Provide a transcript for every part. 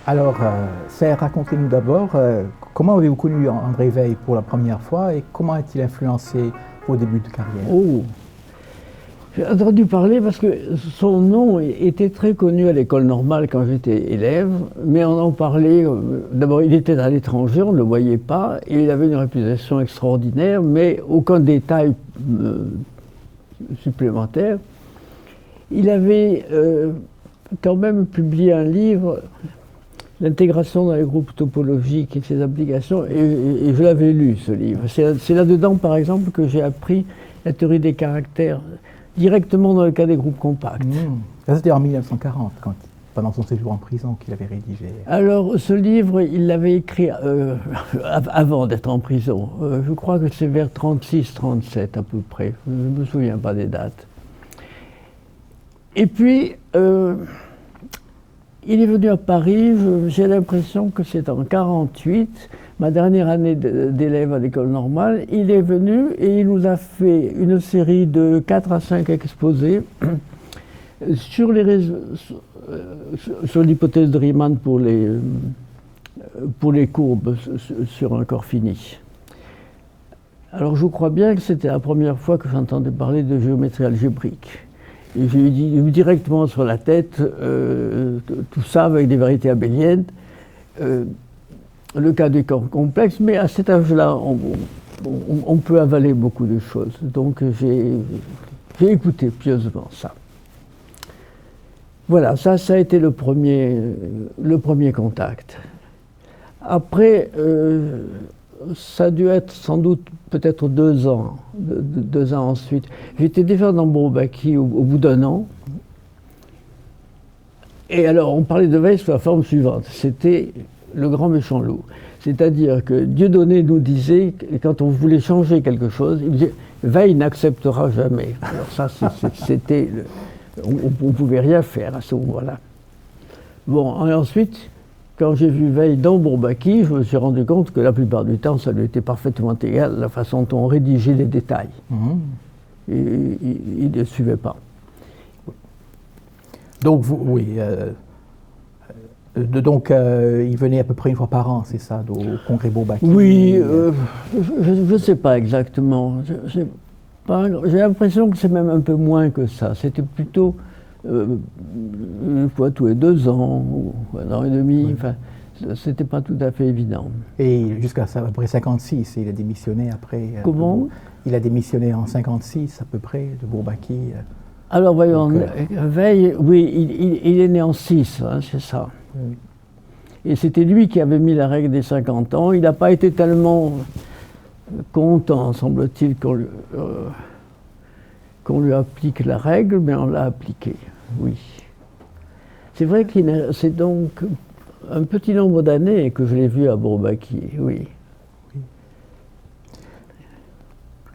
Alors, racontez-nous d'abord, comment avez-vous connu André Weil pour la première fois et comment a-t-il influencé vos débuts de carrière? Oh, j'ai entendu parler parce que son nom était très connu à l'école normale quand j'étais élève, mais on en parlait. D'abord, il était à l'étranger, on ne le voyait pas, et il avait une réputation extraordinaire, mais aucun détail supplémentaire. Il avait quand même publié un livre, L'intégration dans les groupes topologiques et ses applications, et je l'avais lu, ce livre. C'est là-dedans, par exemple, que j'ai appris la théorie des caractères directement dans le cas des groupes compacts. Ça, c'était en 1940, pendant son séjour en prison, qu'il avait rédigé. Alors, ce livre, il l'avait écrit avant d'être en prison. Je crois que c'est vers 36-37 à peu près. Je ne me souviens pas des dates. Et puis, il est venu à Paris, j'ai l'impression que c'est en 1948, ma dernière année d'élève à l'école normale. Il est venu et il nous a fait une série de 4 à 5 exposés sur l'hypothèse de Riemann pour les courbes sur un corps fini. Alors je crois bien que c'était la première fois que j'entendais parler de géométrie algébrique. Et j'ai eu directement sur la tête tout ça avec des vérités abéliennes, le cas des corps complexes, mais à cet âge-là, on peut avaler beaucoup de choses. Donc j'ai écouté pieusement ça. Voilà, ça a été le premier contact. Après, ça a dû être sans doute peut-être 2 ans, 2 ans ensuite. J'étais déjà dans Bourbaki au bout d'1 an. Et alors, on parlait de Weil sous la forme suivante. C'était le grand méchant loup. C'est-à-dire que Dieudonné nous disait, quand on voulait changer quelque chose, il disait « Weil n'acceptera jamais ». Alors ça, c'était... On ne pouvait rien faire à ce moment-là. Bon, et ensuite, quand j'ai vu Weil dans Bourbaki, je me suis rendu compte que la plupart du temps, ça lui était parfaitement égal, la façon dont on rédigeait les détails. Et il ne suivait pas. Donc, il venait à peu près 1 fois par an, c'est ça, au congrès Bourbaki? Oui, je ne sais pas exactement. J'ai l'impression que c'est même un peu moins que ça. C'était plutôt 1 fois tous les 2 ans, ou 1 an et demi. Oui. Enfin, c'était pas tout à fait évident. Et jusqu'à à peu près 56, il a démissionné après. Comment? Il a démissionné en 56 à peu près de Bourbaki. Alors voyons, Weil, oui, il est né en 6, hein, c'est ça. Oui. Et c'était lui qui avait mis la règle des 50 ans. Il n'a pas été tellement content, semble-t-il, qu'on lui applique la règle, mais on l'a appliquée, oui. C'est vrai que c'est donc un petit nombre d'années que je l'ai vu à Bourbaki, oui.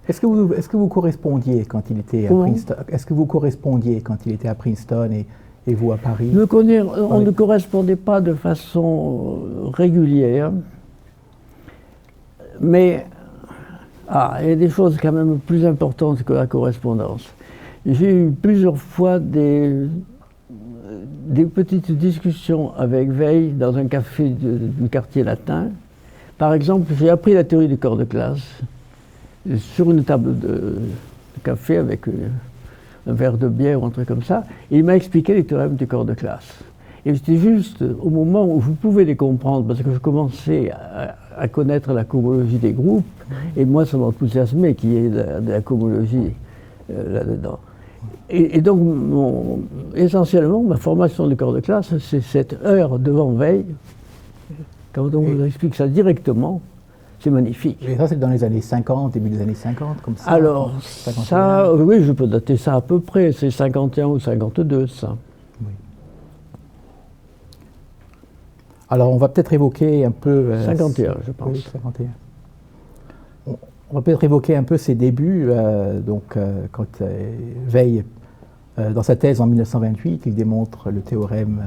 Est-ce que vous correspondiez quand il était à Princeton? Est-ce que vous correspondiez quand il était à Princeton et vous à Paris? On ne correspondait pas de façon régulière, mais il y a des choses quand même plus importantes que la correspondance. J'ai eu plusieurs fois des petites discussions avec Weil dans un café du quartier latin. Par exemple, j'ai appris la théorie du corps de classe sur une table de café avec un verre de bière ou un truc comme ça. Et il m'a expliqué les théorèmes du corps de classe. Et c'était juste au moment où vous pouvez les comprendre, parce que je commençais à connaître la cohomologie des groupes, et moi ça m'enthousiasmait qu'il y ait de la cohomologie là-dedans. Et donc, essentiellement, ma formation du corps de classe, c'est cette heure devant Weil. Quand on vous explique ça directement, c'est magnifique. Et ça, c'est dans les années 50, début des années 50, comme ça? Alors, 51. Ça, oui, je peux dater ça à peu près, c'est 51 ou 52, ça. Oui. Alors, on va peut-être évoquer un peu... 51, je pense. Oui, 51. On va peut-être évoquer un peu ses débuts. Quand Weil, dans sa thèse en 1928, il démontre le théorème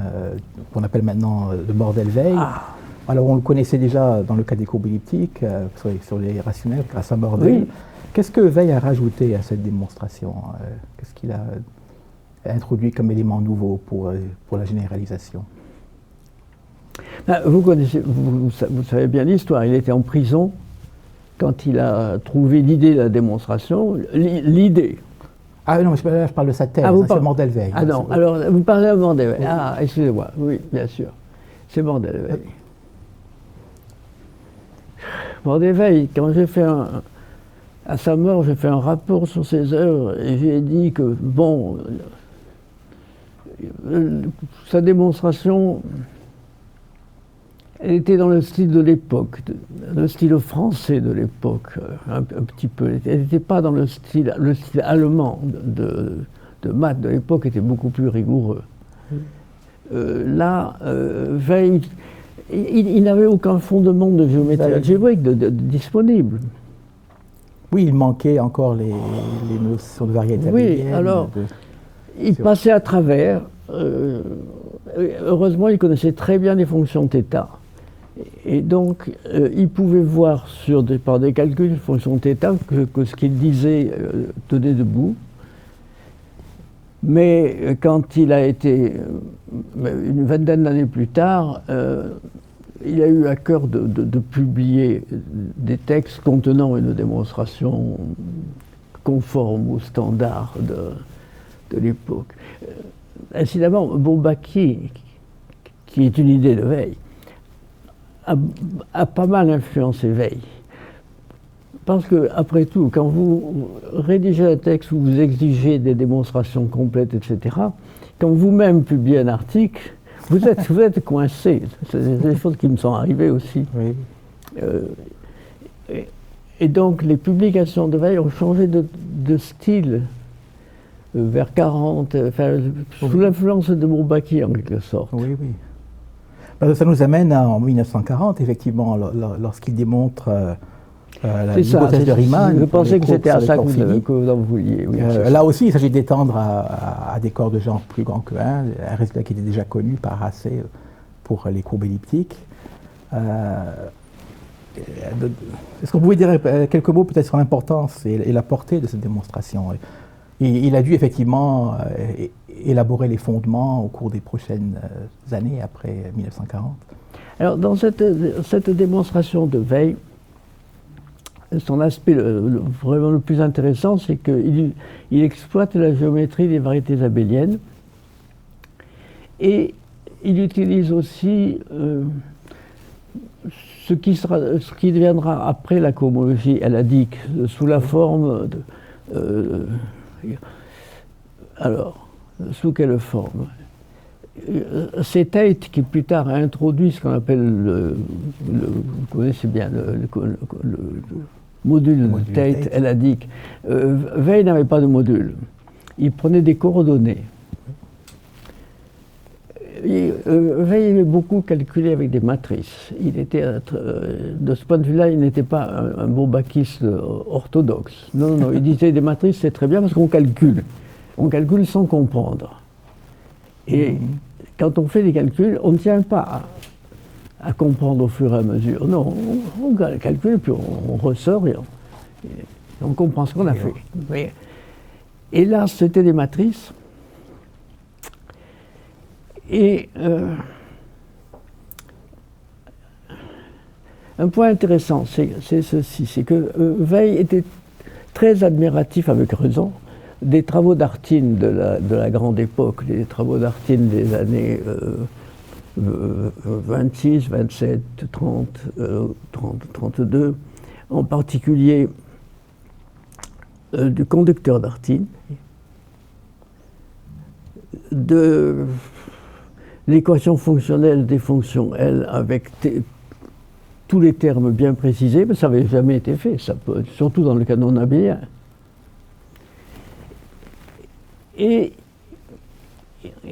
qu'on appelle maintenant de Mordell-Weil. Alors, on le connaissait déjà dans le cas des courbes elliptiques, sur les rationnels, grâce à Mordell. Oui. Qu'est-ce que Weil a rajouté à cette démonstration? Qu'est-ce qu'il a introduit comme élément nouveau pour la généralisation? Vous savez bien l'histoire. Il était en prison quand il a trouvé l'idée de la démonstration. L'idée. Ah non, mais je parle de sa thèse, c'est Mordell-Weil. Ah non, alors vous parlez de Mordell-Weil. Ah, excusez-moi, oui, bien sûr. C'est Mordell-Weil. Mordell-Weil, quand j'ai fait à sa mort, j'ai fait un rapport sur ses œuvres et j'ai dit que, bon, sa démonstration, elle était dans le style de l'époque, le style français de l'époque, un petit peu. Elle n'était pas dans le style allemand de Math de l'époque, était beaucoup plus rigoureux. Là, Weil, il n'avait aucun fondement de géométrie algébrique disponible. Oui, il manquait encore les notions de variété abélienne. Oui, alors, il passait à travers. Heureusement, il connaissait très bien les fonctions θ. Et donc, il pouvait voir par des calculs de fonctions θ que ce qu'il disait tenait debout. Mais quand il a été, une vingtaine d'années plus tard, il a eu à cœur de publier des textes contenant une démonstration conforme aux standards de l'époque. Incidemment, Bourbaki, qui est une idée de Weil, a pas mal influencé Weil. Parce que, après tout, quand vous rédigez un texte où vous exigez des démonstrations complètes, etc., quand vous-même publiez un article, vous êtes coincé. C'est des choses qui me sont arrivées aussi. Oui. Et donc, les publications de Weil ont changé de style vers 40, sous l'influence de Bourbaki, en quelque sorte. Oui, oui. Ça nous amène en 1940, effectivement, lorsqu'il démontre l'hypothèse de Riemann. Je pensais que c'était à ça que vous en vouliez. Oui, là aussi, il s'agit d'étendre à des corps de genre plus grands que 1, un résultat qui était déjà connu par Racé pour les courbes elliptiques. Est-ce qu'on pouvait dire quelques mots peut-être sur l'importance et la portée de cette démonstration? Il a dû effectivement élaborer les fondements au cours des prochaines années après 1940. Alors, dans cette démonstration de Weil, son aspect vraiment le plus intéressant, c'est qu'il exploite la géométrie des variétés abéliennes et il utilise aussi ce qui deviendra après la cohomologie aladique sous la forme de... alors, sous quelle forme? C'est Tate qui plus tard a introduit ce qu'on appelle vous connaissez bien le module Tate eladique. Weil n'avait pas de module. Il prenait des coordonnées. Weil aimait beaucoup calculer avec des matrices. Il était, de ce point de vue-là, il n'était pas un bourbakiste orthodoxe. Non, non, il disait des matrices, c'est très bien parce qu'on calcule. On calcule sans comprendre. Et quand on fait des calculs, on ne tient pas à comprendre au fur et à mesure. Non, on calcule, puis on ressort et on comprend ce qu'on a fait. Mais, et là, c'était des matrices. Et un point intéressant, c'est ceci, c'est que Weil était très admiratif, avec raison, des travaux d'Artin de la grande époque, les travaux d'Artin des années 26, 27, 30, 32, en particulier du conducteur d'Artin, de l'équation fonctionnelle des fonctions L avec tous les termes bien précisés, mais ça n'avait jamais été fait, surtout dans le canon abélien. Et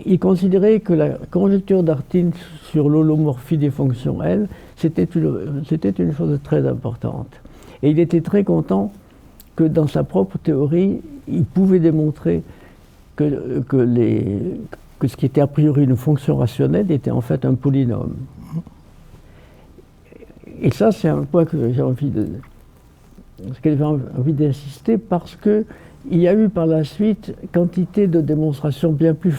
il considérait que la conjecture d'Artin sur l'holomorphie des fonctions L, c'était une chose très importante. Et il était très content que dans sa propre théorie, il pouvait démontrer que ce qui était a priori une fonction rationnelle était en fait un polynôme. Et ça, c'est un point que j'ai envie d'insister parce que il y a eu par la suite quantité de démonstrations bien plus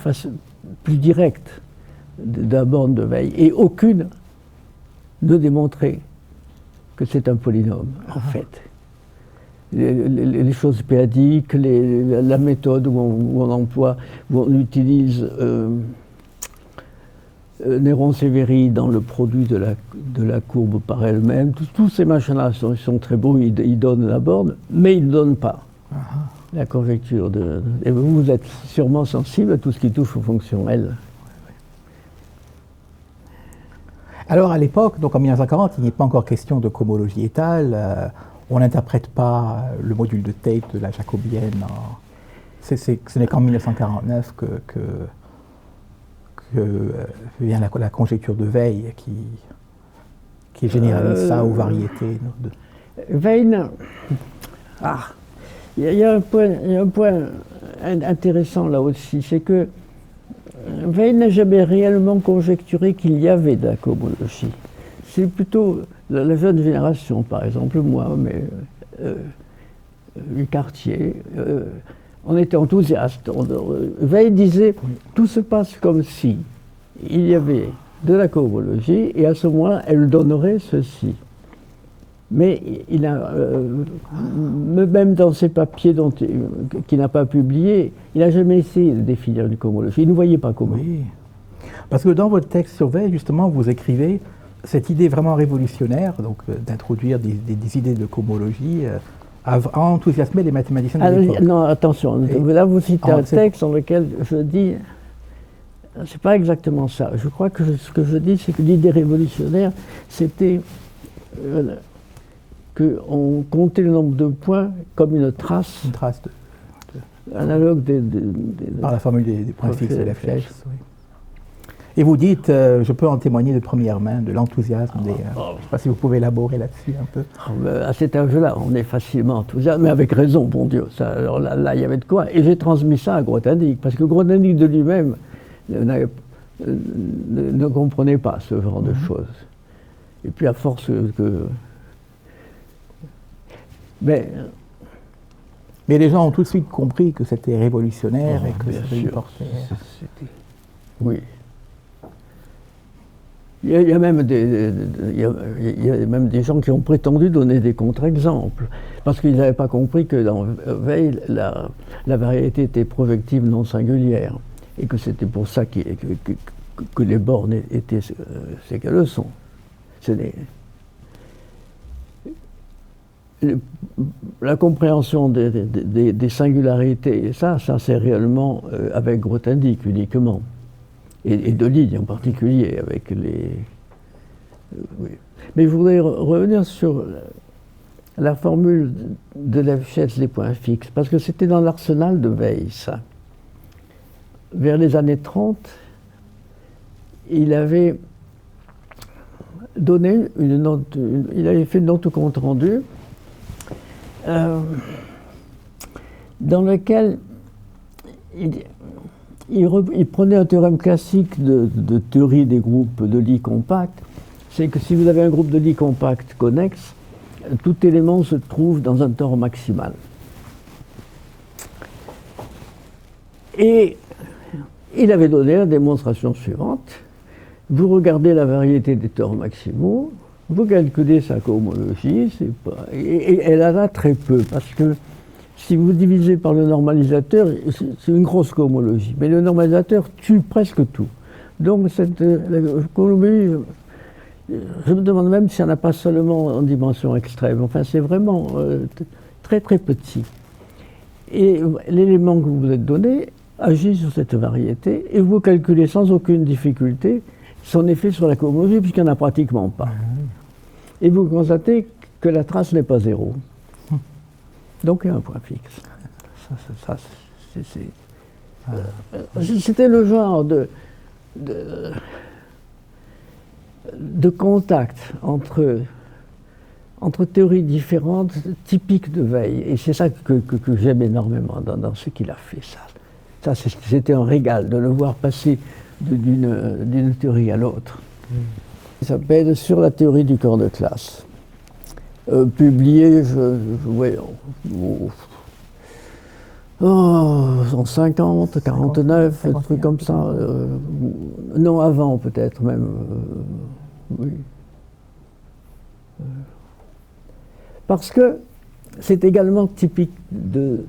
directes de la borne de Weil et aucune de démontrer que c'est un polynôme, en fait. Les choses péadiques, la méthode où on emploie, où on utilise Néron-Sévéry dans le produit de la courbe par elle-même, tous ces machins-là sont très beaux, ils donnent la borne, mais ils ne donnent pas la conjecture. Et vous êtes sûrement sensible à tout ce qui touche aux fonctions L. Alors à l'époque, donc en 1940, il n'est pas encore question de cohomologie étale. On n'interprète pas le module de Tate de la jacobienne. Ce n'est qu'en 1949 que vient la conjecture de Weil qui généralise ça aux variétés. Weil, il y a un point intéressant là aussi, c'est que Weil n'a jamais réellement conjecturé qu'il y avait de la cohomologie. C'est plutôt la jeune génération, par exemple moi, mais Cartier, on était enthousiastes. Weil disait tout se passe comme si il y avait de la cohomologie et à ce moment elle donnerait ceci. Mais il a, même dans ses papiers qu'il n'a pas publiés, il n'a jamais essayé de définir une cohomologie. Il ne voyait pas comment. Oui. Parce que dans votre texte sur Weil, justement, vous écrivez cette idée vraiment révolutionnaire, donc d'introduire des idées de cohomologie, a enthousiasmé les mathématiciens de l'époque. Non, attention, là vous citez un texte dans lequel je dis, c'est pas exactement ça. Je crois que ce que je dis, c'est que l'idée révolutionnaire, c'était qu'on comptait le nombre de points comme une trace. Une trace analogue par la formule des points fixes de la flèche. Oui. Et vous dites, je peux en témoigner de première main, de l'enthousiasme je ne sais pas si vous pouvez élaborer là-dessus un peu. À cet âge-là, on est facilement enthousiaste, mais avec raison, bon Dieu. Ça, alors là, il y avait de quoi. Et j'ai transmis ça à Grothendieck, parce que Grothendieck de lui-même ne comprenait pas ce genre de choses. Et puis à force que... Mais les gens ont tout de suite compris que c'était révolutionnaire et que ça lui portait... Oui. Il y a même des gens qui ont prétendu donner des contre-exemples, parce qu'ils n'avaient pas compris que dans Weil, la variété était projective non singulière, et que c'était pour ça que les bornes étaient ce qu'elles sont. La compréhension des singularités, ça c'est réellement avec Grothendieck uniquement. Et de Ligne en particulier, avec les... oui. Mais je voudrais revenir sur la formule de Lefschetz des points fixes, parce que c'était dans l'arsenal de Weil, ça. Vers les années 30, il avait donné une note, il avait fait une note au compte rendu, dans lequel il prenait un théorème classique de théorie des groupes de Lie compacts, c'est que si vous avez un groupe de Lie compact connexe, tout élément se trouve dans un tore maximal. Et il avait donné la démonstration suivante. Vous regardez la variété des tores maximaux, vous calculez sa cohomologie, et elle en a très peu, parce que si vous divisez par le normalisateur, c'est une grosse cohomologie. Mais le normalisateur tue presque tout. Donc cette cohomologie, je me demande même si elle n'a pas seulement en dimension extrême. Enfin, c'est vraiment très très petit. Et l'élément que vous vous êtes donné agit sur cette variété et vous calculez sans aucune difficulté son effet sur la cohomologie, puisqu'il n'y en a pratiquement pas. Et vous constatez que la trace n'est pas zéro. Donc il y a un point fixe. C'était le genre de contact entre théories différentes, typiques de Weil. Et c'est ça que j'aime énormément dans ce qu'il a fait. Ça c'était un régal de le voir passer d'une théorie à l'autre. Il s'appelle Sur la théorie du corps de classe. Publié, en 50, 49, un truc comme ça. Non, avant peut-être même. Oui. Parce que c'est également typique de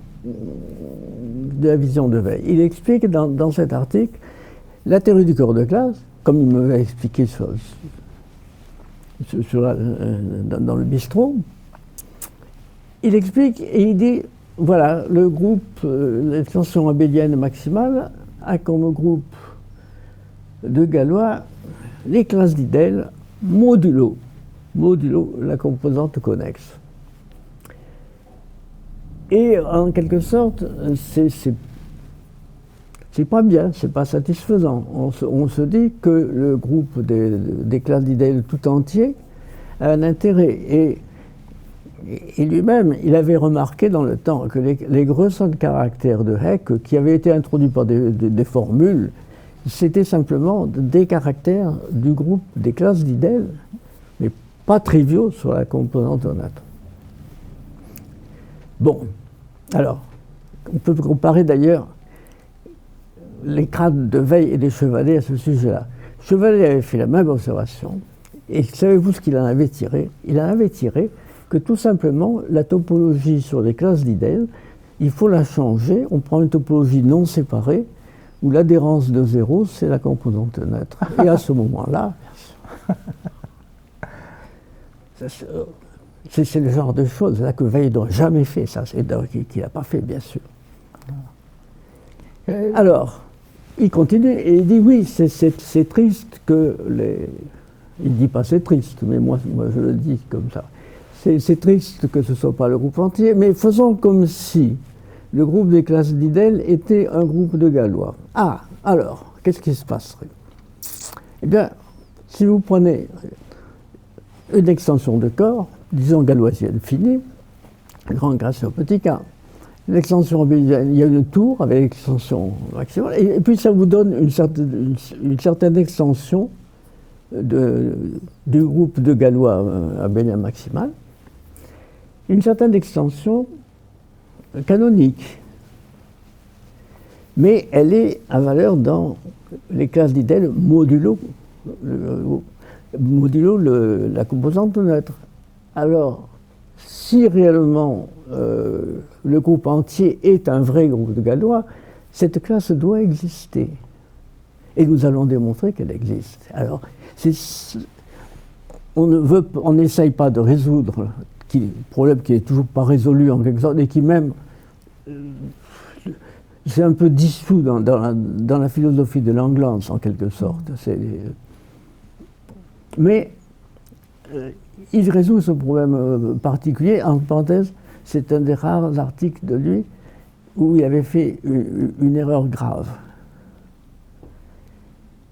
la vision de Weil. Il explique dans cet article la théorie du corps de classe, comme il me l'a expliqué dans le bistrot. Il explique et il dit, voilà, le groupe, l'extension abélienne maximale a comme groupe de Galois les classes d'Idel modulo la composante connexe. Et en quelque sorte, c'est pas bien, c'est pas satisfaisant. On se dit que le groupe des classes d'Idel tout entier a un intérêt. Et lui-même, il avait remarqué dans le temps que les Größen caractères de Hecke, qui avaient été introduits par des formules, c'était simplement des caractères du groupe des classes d'Idel, mais pas triviaux sur la composante onate. Bon, alors, on peut comparer d'ailleurs les crânes de Weil et des Chevalet à ce sujet-là. Chevalet avait fait la même observation, et savez-vous ce qu'il en avait tiré? Il en avait tiré que tout simplement, la topologie sur les classes d'Idel, il faut la changer. On prend une topologie non séparée, où l'adhérence de 0, c'est la composante neutre. Et à ce moment-là, c'est le genre de choses là que Weil n'aurait jamais fait, ça, qu'il n'a pas fait, bien sûr. Alors, il continue et il dit oui, c'est triste que les... Il ne dit pas c'est triste, mais moi je le dis comme ça. C'est triste que ce ne soit pas le groupe entier, mais faisons comme si le groupe des classes d'Idel était un groupe de Galois. Ah, alors, qu'est-ce qui se passerait? Eh bien, si vous prenez une extension de corps, disons galoisienne finie, grand gracieux petit k, l'extension abélienne, il y a une tour avec l'extension maximale, et puis ça vous donne une certaine extension du groupe de Galois abélien maximal, une certaine extension canonique. Mais elle est à valeur dans les classes d'Idel modulo la composante neutre. Alors, si réellement le groupe entier est un vrai groupe de Galois, cette classe doit exister. Et nous allons démontrer qu'elle existe. Alors, on n'essaye pas de résoudre le problème qui n'est toujours pas résolu en quelque sorte, et qui même c'est un peu dissous dans la philosophie de Langlands en quelque sorte. Mais il résout ce problème particulier. En parenthèse, c'est un des rares articles de lui où il avait fait une erreur grave.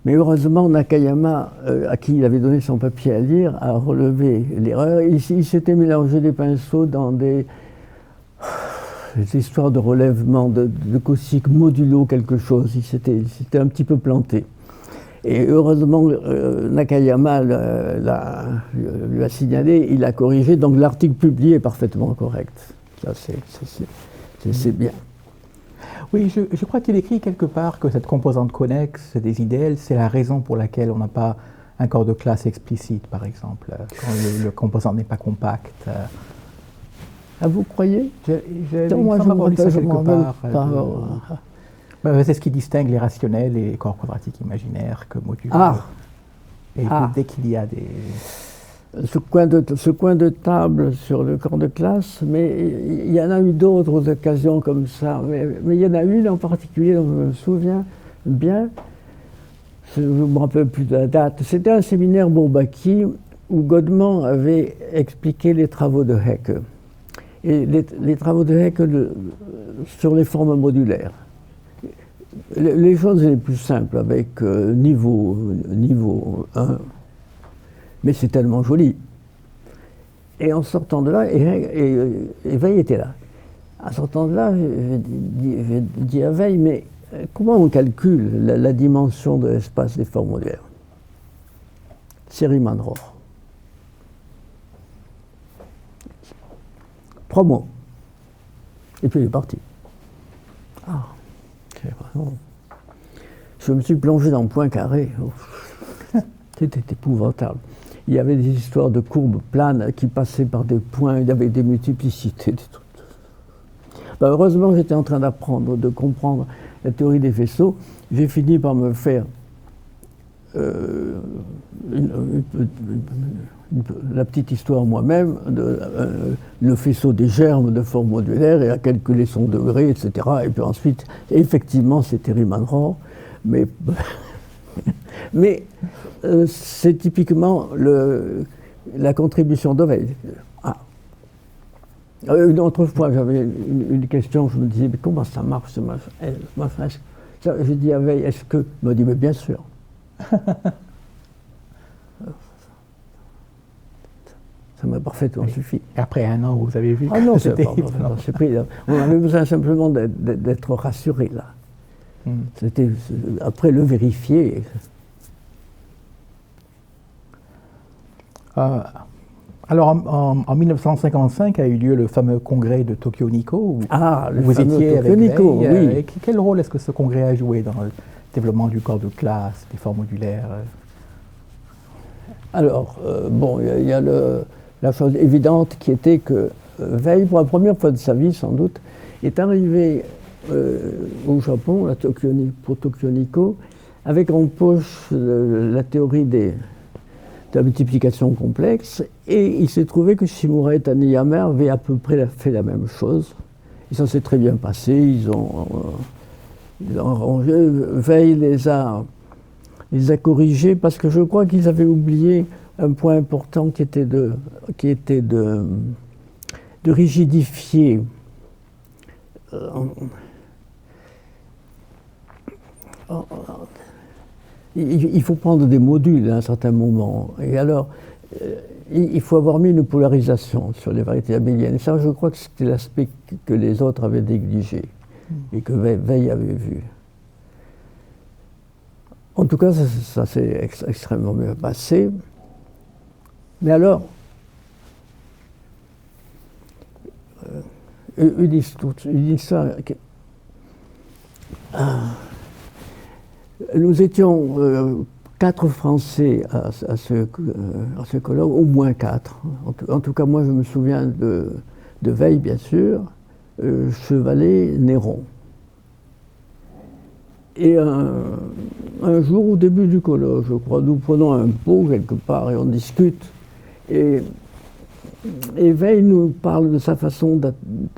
Mais heureusement, Nakayama, à qui il avait donné son papier à lire, a relevé l'erreur. Il s'était mélangé des pinceaux dans des histoires de relèvement, de cosique modulo quelque chose. Il s'était un petit peu planté. Et heureusement, Nakayama lui a signalé, il a corrigé, donc l'article publié est parfaitement correct. Ça, c'est bien. Oui, je crois qu'il écrit quelque part que cette composante connexe des idéales, c'est la raison pour laquelle on n'a pas un corps de classe explicite, par exemple, quand le composant n'est pas compact. Ah, vous croyez? Moi, je me ça quelque part. C'est ce qui distingue les rationnels et les corps quadratiques imaginaires que modulo. Et dès qu'il y a des... Ce coin de table sur le corps de classe, mais il y en a eu d'autres occasions comme ça. Mais il y en a une en particulier dont je me souviens bien, je ne me rappelle plus de la date. C'était un séminaire Bourbaki où Godman avait expliqué les travaux de Hecke. Et les travaux de Hecke sur les formes modulaires. Les choses les plus simples avec niveau 1. Mais c'est tellement joli. Et en sortant de là, et Weil était là. En sortant de là, j'ai dit à Weil, mais comment on calcule la dimension de l'espace des formes modulaires? C'est Riemann-Roch. 3 mots. Et puis il est parti. Ah, c'est vraiment... Je me suis plongé dans Poincaré. C'était épouvantable. il y avait des histoires de courbes planes qui passaient par des points, il y avait des multiplicités, des trucs. Ben, heureusement, j'étais en train d'apprendre, de comprendre la théorie des vaisseaux. J'ai fini par me faire la petite histoire moi-même, le faisceau des germes de forme modulaire et à calculer son degré, etc. Et puis ensuite, effectivement, c'était Riemann-Roch, mais c'est typiquement la contribution de Weil. Une autre fois, j'avais une question, je me disais, mais comment ça marche ce machin? Je dis à Weil, est-ce que... Il m'a dit, mais bien sûr. Ça m'a parfaitement suffi. Et après un an, vous avez vu que non, c'était on avait besoin simplement d'être rassuré, là. C'était après le vérifier. Alors, en 1955 a eu lieu le fameux congrès de Tokyo Nikko, où vous étiez avec Nikko, oui. Quel rôle est-ce que ce congrès a joué dans le développement du corps de classe, des formes modulaires? Alors, bon, il y a la chose évidente qui était que Weil, pour la première fois de sa vie sans doute, est arrivé au Japon, pour Tokyo Nikko, avec en poche la théorie de la multiplication complexe, et il s'est trouvé que Shimura et Taniyama avaient à peu près fait la même chose. Et ça s'est très bien passé, ils ont arrangé. Weil les a corrigés parce que je crois qu'ils avaient oublié un point important qui était de rigidifier il faut prendre des modules à un certain moment. Et alors, il faut avoir mis une polarisation sur les variétés abéliennes. Et ça, je crois que c'était l'aspect que les autres avaient négligé et que Weil avait vu. En tout cas, ça s'est extrêmement bien passé. Mais alors, une histoire. Nous étions 4 Français à ce colloque, au moins 4. En tout cas, moi, je me souviens de Weil, bien sûr, Chevalet, Néron. Et un jour, au début du colloque, je crois, nous prenons un pot quelque part et on discute. Et Weil nous parle de sa façon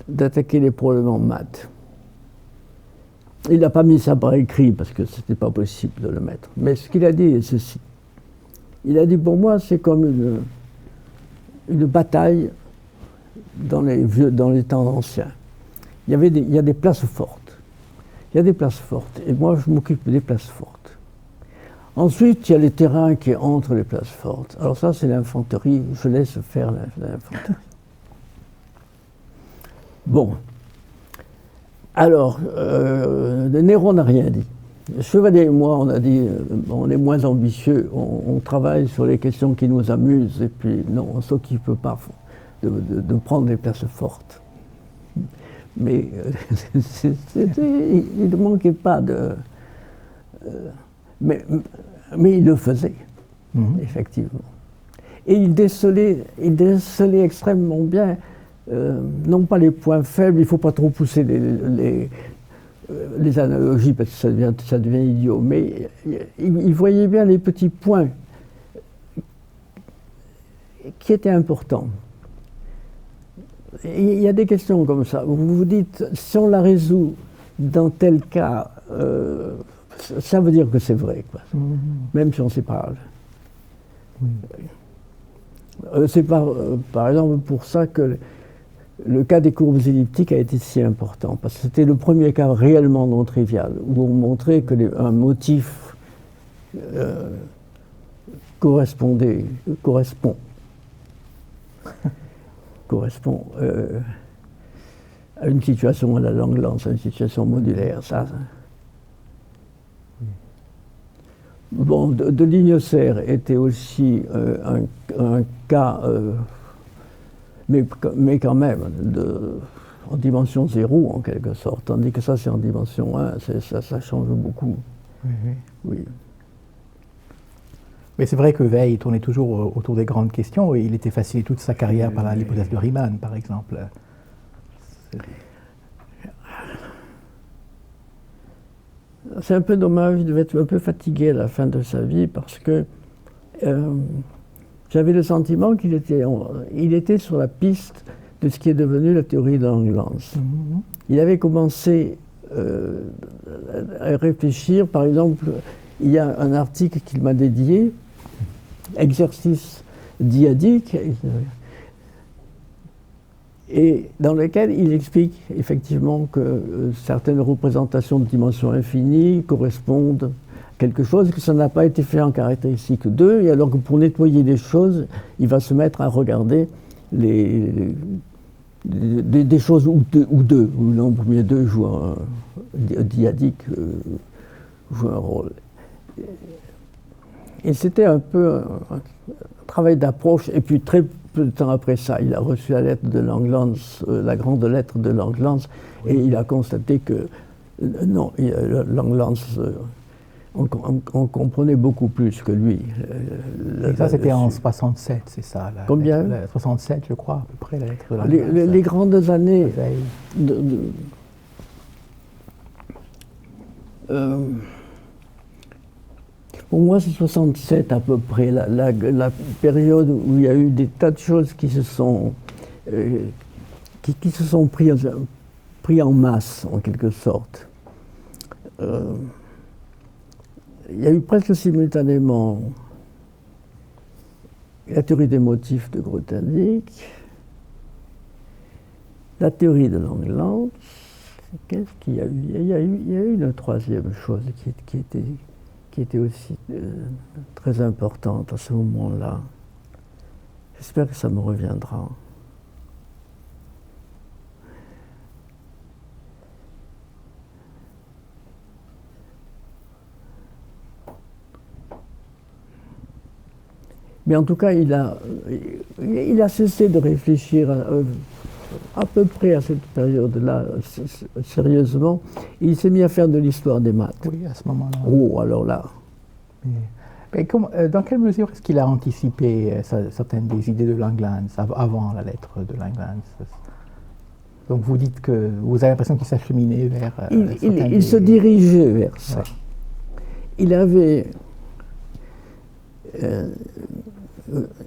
d'attaquer les problèmes en maths. Il n'a pas mis ça par écrit parce que ce n'était pas possible de le mettre. Mais ce qu'il a dit est ceci. Il a dit, pour moi, c'est comme une bataille dans les temps anciens. Il y a des places fortes. Il y a des places fortes. Et moi, je m'occupe des places fortes. Ensuite, il y a les terrains qui sont entre les places fortes. Alors ça, c'est l'infanterie. Je laisse faire l'infanterie. Bon. Alors, Néron n'a rien dit. Chevalier et moi, on a dit, on est moins ambitieux, on travaille sur les questions qui nous amusent, et puis non, on ne s'occupe pas de prendre des places fortes. Mais il ne manquait pas de... mais il le faisait, effectivement. Et il décelait extrêmement bien, non pas les points faibles, il ne faut pas trop pousser les analogies parce que ça devient idiot, mais il voyait bien les petits points qui étaient importants. Et il y a des questions comme ça, où vous vous dites, si on la résout dans tel cas, ça veut dire que c'est vrai, quoi. Même si on ne sait pas. C'est par exemple pour ça que le cas des courbes elliptiques a été si important, parce que c'était le premier cas réellement non trivial, où on montrait qu'un motif correspond à une situation à la Langlands, à une situation modulaire. Ça. Bon, de Lignosser était aussi un cas, mais quand même, en dimension 0 en quelque sorte, tandis que ça c'est en dimension 1, ça change beaucoup. Oui. Mais c'est vrai que Weil tournait toujours autour des grandes questions et il était fasciné toute sa carrière par l'hypothèse de Riemann, par exemple. C'est un peu dommage, il devait être un peu fatigué à la fin de sa vie parce que j'avais le sentiment qu'il était sur la piste de ce qui est devenu la théorie de Langlands. Il avait commencé à réfléchir, par exemple, il y a un article qu'il m'a dédié, Exercice dyadique, et dans lequel il explique effectivement que certaines représentations de dimension infinie correspondent à quelque chose, que ça n'a pas été fait en caractéristique 2, et alors que pour nettoyer les choses, il va se mettre à regarder des choses où le nombre 2 joue dyadique joue un rôle. Et c'était un peu un travail d'approche, et puis très peu de temps après ça, il a reçu la lettre de Langlands, la grande lettre de Langlands, et il a constaté que non, Langlands, on comprenait beaucoup plus que lui. Et ça, c'était en 67, c'est ça? Combien? 67, je crois, à peu près, la lettre de Langlands. Les grandes années pour moi, c'est 67 à peu près, la période où il y a eu des tas de choses qui se sont, pris en masse, en quelque sorte. Il y a eu presque simultanément la théorie des motifs de Grothendieck, la théorie de Langlands. Qu'est-ce qu'il y a eu? Il y a eu une troisième chose qui était aussi très importante à ce moment-là. J'espère que ça me reviendra. Mais en tout cas, il a cessé de réfléchir à peu près à cette période-là, sérieusement. Il s'est mis à faire de l'histoire des maths. Oui, à ce moment-là. Oh, alors là. Mais dans quelle mesure est-ce qu'il a anticipé certaines des idées de Langlands avant la lettre de Langlands? Donc vous dites que vous avez l'impression qu'il s'acheminait vers... il se dirigeait vers ça. Ouais. Il avait...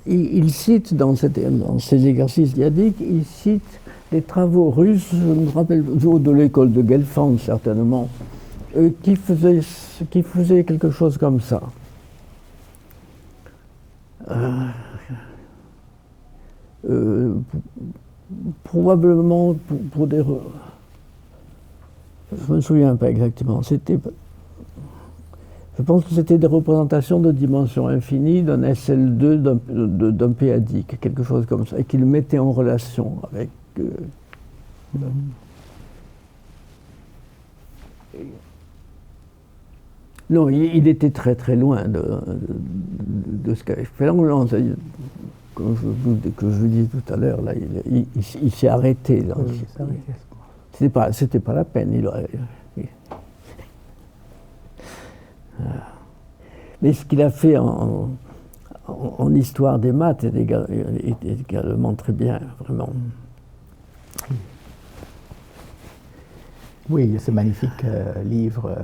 il cite dans ces exercices dyadiques, il cite des travaux russes, je me rappelle, de l'école de Gelfand certainement, qui faisaient quelque chose comme ça. Probablement pour des... Je ne me souviens pas exactement. Je pense que c'était des représentations de dimension infinie d'un SL2 d'un p-adique, quelque chose comme ça, et qu'il mettait en relation avec... Non, il était très très loin de ce qu'avait fait Langlands. Comme que je vous dis tout à l'heure, là, il s'est arrêté. Là. Oui, c'était pas la peine. Mais ce qu'il a fait en histoire des maths est également très bien, vraiment. Oui, il y a ce magnifique livre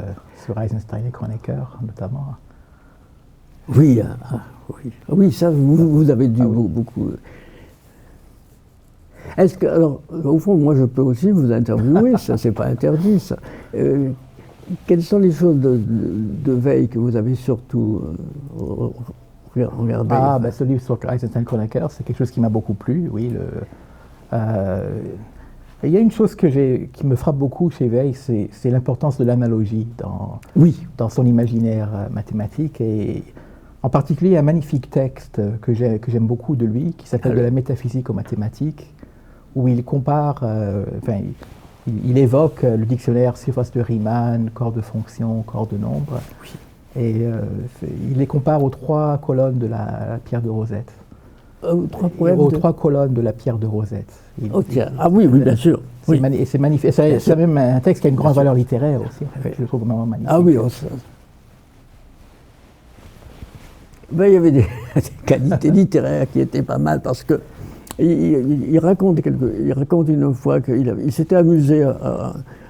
sur Eisenstein et Kronecker, notamment. Oui, oui, ça, vous avez dû beaucoup. Est-ce que, alors, au fond, moi, je peux aussi vous interviewer, ça, c'est pas interdit, ça. Quelles sont les choses de Weil que vous avez surtout regardé? Ah, ben, ce livre sur Eisenstein et Kronecker, c'est quelque chose qui m'a beaucoup plu, oui. Il y a une chose qui me frappe beaucoup chez Weil, c'est l'importance de l'analogie dans son imaginaire mathématique, et en particulier un magnifique texte que j'aime beaucoup de lui, qui s'appelle De la métaphysique aux mathématiques, où il compare, il évoque le dictionnaire surface de Riemann, corps de fonction, corps de nombre, et il les compare aux 3 colonnes de la pierre de Rosette. Aux 3 colonnes de la pierre de Rosette. Ah oui, bien sûr. C'est magnifique. C'est même un texte qui a une grande valeur littéraire aussi. Je le trouve vraiment magnifique. Ah oui, Ben, il y avait des qualités littéraires qui étaient pas mal parce que il raconte une fois qu'il s'était amusé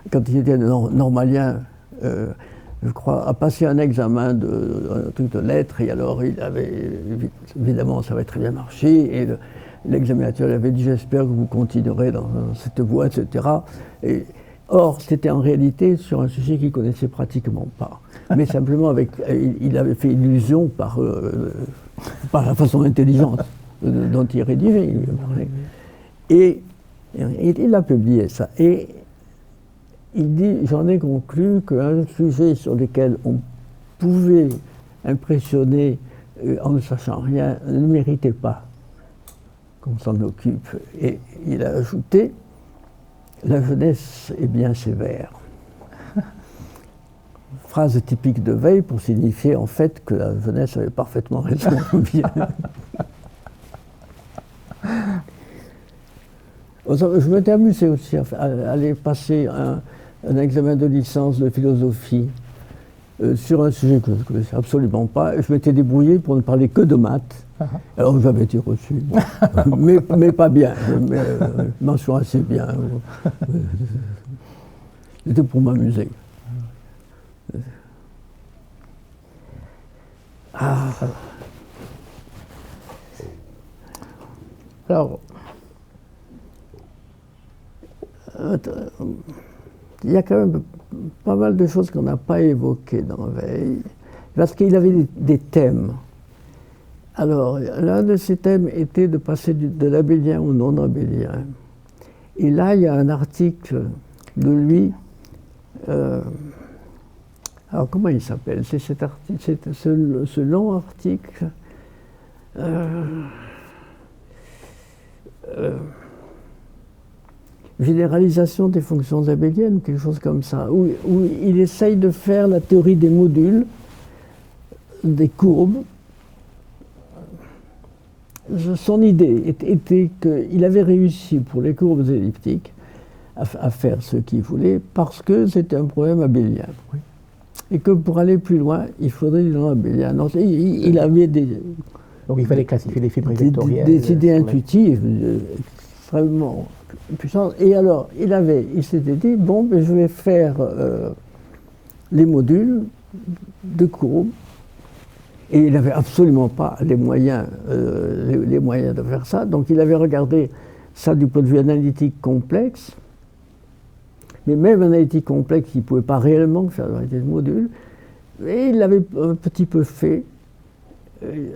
quand il était normalien, je crois, à passer un examen un truc de lettres, et alors il avait, évidemment ça avait très bien marché, et l'examinateur avait dit j'espère que vous continuerez dans cette voie, etc. Or, c'était en réalité sur un sujet qu'il ne connaissait pratiquement pas. Mais simplement, il avait fait illusion par la façon intelligente dont il rédigeait. Et il a publié ça. Et il dit, j'en ai conclu qu'un sujet sur lequel on pouvait impressionner en ne sachant rien ne méritait pas qu'on s'en occupe. Et il a ajouté, la jeunesse est bien sévère. Phrase typique de Weil pour signifier en fait que la jeunesse avait parfaitement raison. Je m'étais amusé aussi à aller passer un examen de licence de philosophie sur un sujet que je ne connaissais absolument pas. Je m'étais débrouillé pour ne parler que de maths. Alors j'avais été reçu, mais pas bien, mention assez bien. C'était pour m'amuser. Alors, il y a quand même pas mal de choses qu'on n'a pas évoquées dans Weil, parce qu'il avait des thèmes. Alors, l'un de ces thèmes était de passer de l'abélien au non-abélien. Et là, il y a un article de lui. Alors, comment il s'appelle? C'est cet article, c'est ce long article. Généralisation des fonctions abéliennes, quelque chose comme ça, où il essaye de faire la théorie des modules, des courbes. Son idée était qu'il avait réussi pour les courbes elliptiques à faire ce qu'il voulait parce que c'était un problème abélien. Oui. Et que pour aller plus loin, il faudrait du non-abélien. Il avait donc il fallait classifier les fibres vectorielles. Des idées intuitives extrêmement puissantes. Et alors, il s'était dit, bon, ben, je vais faire les modules de courbes. Et il n'avait absolument pas les moyens de faire ça. Donc il avait regardé ça du point de vue analytique complexe. Mais même analytique complexe, il ne pouvait pas réellement faire des modules. Et il l'avait un petit peu fait.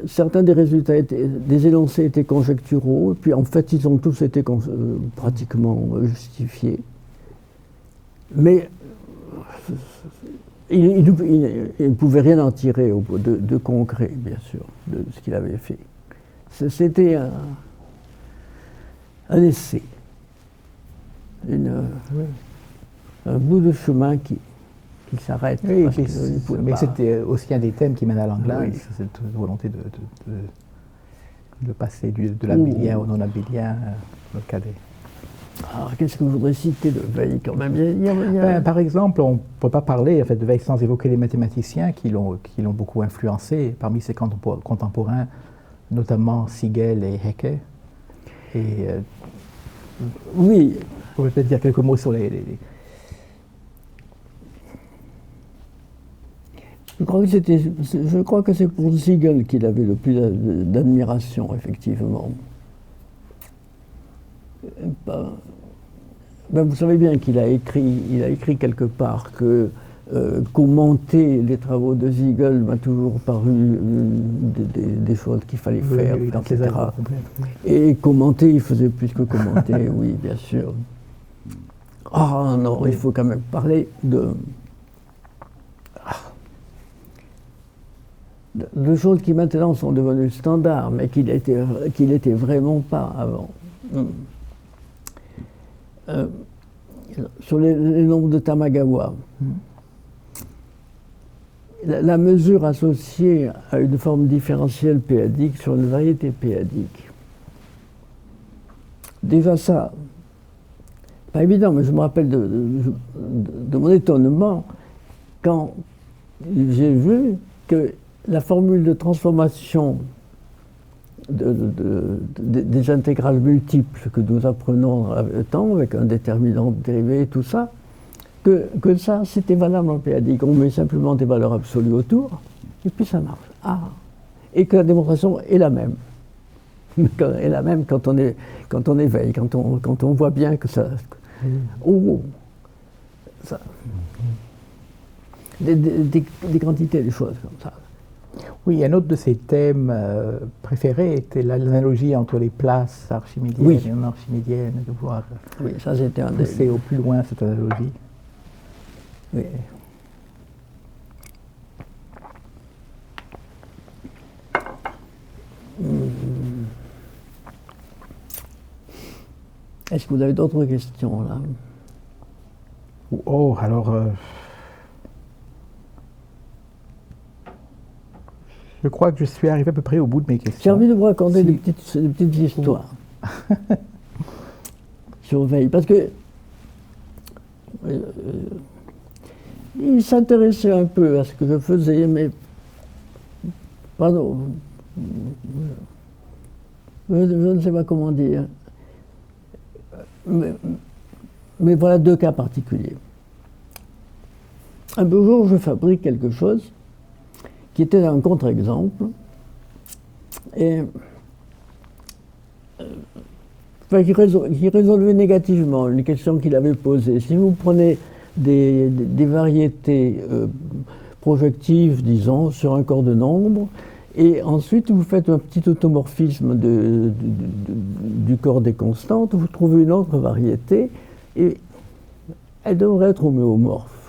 Certains des résultats des énoncés étaient conjecturaux. Et puis en fait, ils ont tous été pratiquement justifiés. Mais il ne pouvait rien en tirer de concret, bien sûr, de ce qu'il avait fait. C'était un essai, un bout de chemin qui s'arrête. Oui, mais c'était aussi un des thèmes qui mène à Langlands, oui. Cette volonté de passer de l'abélien au non-abélien, le cadet. Alors, qu'est-ce que vous voudrez citer de Weil quand même? Par exemple, on ne peut pas parler en fait, de Weil sans évoquer les mathématiciens qui l'ont beaucoup influencé, parmi ses contemporains, notamment Siegel et Hecke. Et, oui. Vous pouvez peut-être dire quelques mots sur Je crois que c'est pour Siegel qu'il avait le plus d'admiration, effectivement. Ben, vous savez bien qu'il a écrit quelque part que commenter les travaux de Siegel m'a toujours paru des choses qu'il fallait faire, oui, etc. Et commenter, il faisait plus que commenter, oui, bien sûr. Ah non, il faut quand même parler de choses qui maintenant sont devenues standards, mais qu'il n'était vraiment pas avant. Sur les nombres de Tamagawa, la mesure associée à une forme différentielle péadique sur une variété péadique. Déjà ça, pas évident, mais je me rappelle de mon étonnement quand j'ai vu qu'il la formule de transformation des intégrales multiples que nous apprenons avec le temps, avec un déterminant dérivé et tout ça, que ça, c'était valable en p-adique. On met simplement des valeurs absolues autour, et puis ça marche. Ah. Et que la démonstration est la même. Est la même quand on éveille, quand on voit bien que ça... ça des quantités de choses comme ça. Oui, un autre de ses thèmes préférés était l'analogie entre les places archimédiennes et non archimédiennes, de voir ça c'était un pousser au plus loin cette analogie. Oui. Est-ce que vous avez d'autres questions là? Oh, alors... je crois que je suis arrivé à peu près au bout de mes questions. J'ai envie de vous raconter des petites histoires sur Veil, parce que il s'intéressait un peu à ce que je faisais, mais pardon, je ne sais pas comment dire. Mais voilà deux cas particuliers. Un beau jour, je fabrique quelque chose qui était un contre-exemple, et qui résolvait négativement une question qu'il avait posée. Si vous prenez des variétés projectives, disons, sur un corps de nombre, et ensuite vous faites un petit automorphisme du corps des constantes, vous trouvez une autre variété, et elle devrait être homéomorphe.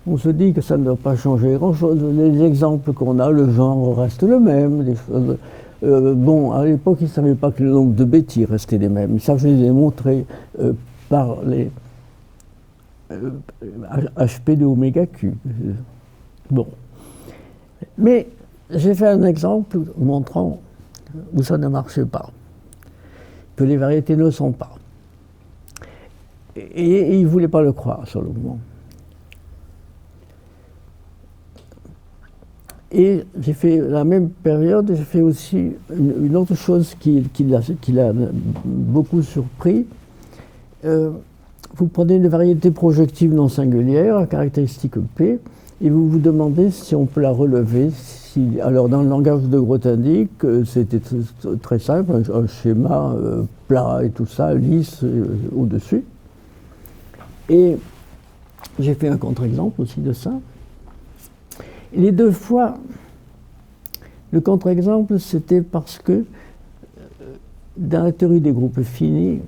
On se dit que ça ne doit pas changer grand-chose. Les exemples qu'on a, le genre reste le même. Les choses, bon, à l'époque, ils ne savaient pas que le nombre de bêtis restait les mêmes. Ça, je les ai montrés par les HP de oméga Q. Bon. Mais j'ai fait un exemple montrant où ça ne marchait pas, que les variétés ne sont pas. Et ils ne voulaient pas le croire sur le moment. Et j'ai fait la même période, j'ai fait aussi une autre chose qui l'a beaucoup surpris. Vous prenez une variété projective non singulière, à caractéristique P, et vous vous demandez si on peut la relever. Alors dans le langage de Grothendieck, c'était très simple, un schéma plat et tout ça, lisse au-dessus. Et j'ai fait un contre-exemple aussi de ça. Et les deux fois, le contre-exemple, c'était parce que dans la théorie des groupes finis,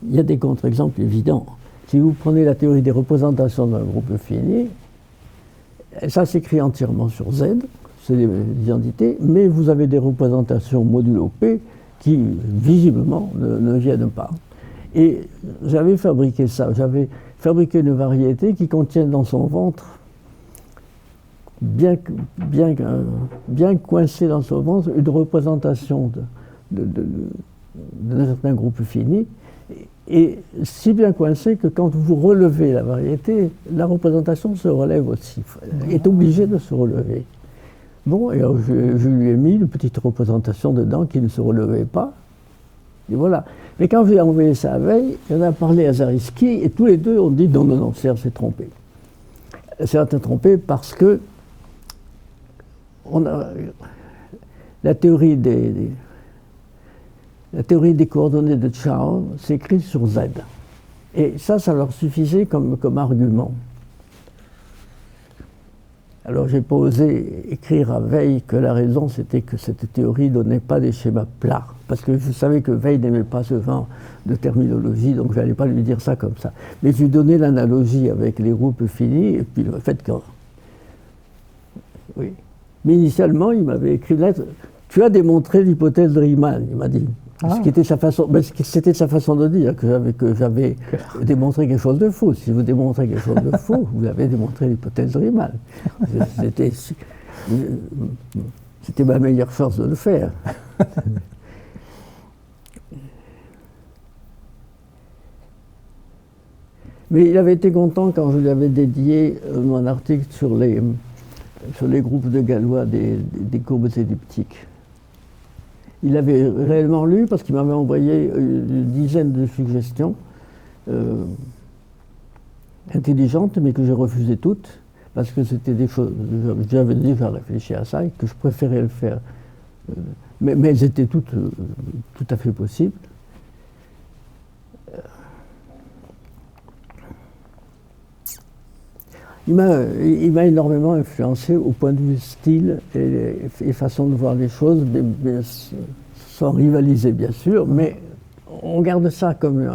il y a des contre-exemples évidents. Si vous prenez la théorie des représentations d'un groupe fini, ça s'écrit entièrement sur Z, c'est des identités, mais vous avez des représentations modulo P qui, visiblement, ne viennent pas. Et j'avais fabriqué ça, j'avais fabriqué une variété qui contient dans son ventre, bien coincée dans son ventre, une représentation d'un certain groupe fini, et si bien coincée que quand vous relevez la variété, la représentation se relève aussi, est obligée de se relever. Bon, et alors je lui ai mis une petite représentation dedans qui ne se relevait pas, et voilà. Mais quand j'ai envoyé ça à Veil, on a parlé à Zariski, et tous les deux ont dit non, Serge s'est trompé. Serge s'est trompé parce que la théorie des coordonnées de Chow s'écrit sur Z. Et ça leur suffisait comme argument. Alors j'ai pas osé écrire à Veil que la raison c'était que cette théorie ne donnait pas des schémas plats. Parce que je savais que Veil n'aimait pas ce genre de terminologie, donc je n'allais pas lui dire ça comme ça. Mais je lui donnais l'analogie avec les groupes finis, et puis le fait que... Oui. Mais initialement, il m'avait écrit une lettre. Tu as démontré l'hypothèse de Riemann, il m'a dit. Ce qui était sa façon, c'était sa façon de dire que j'avais démontré quelque chose de faux. Si vous démontrez quelque chose de faux, vous avez démontré l'hypothèse de Riemann. C'était ma meilleure chance de le faire. Mais il avait été content quand je lui avais dédié mon article sur sur les groupes de Galois des courbes elliptiques. Il avait réellement lu parce qu'il m'avait envoyé une dizaine de suggestions intelligentes, mais que j'ai refusées toutes, parce que c'était des choses, j'avais déjà réfléchi à ça et que je préférais le faire. Mais elles étaient toutes tout à fait possibles. Il m'a énormément influencé au point de vue style et façon de voir les choses, mais sans rivaliser bien sûr, mais on garde ça comme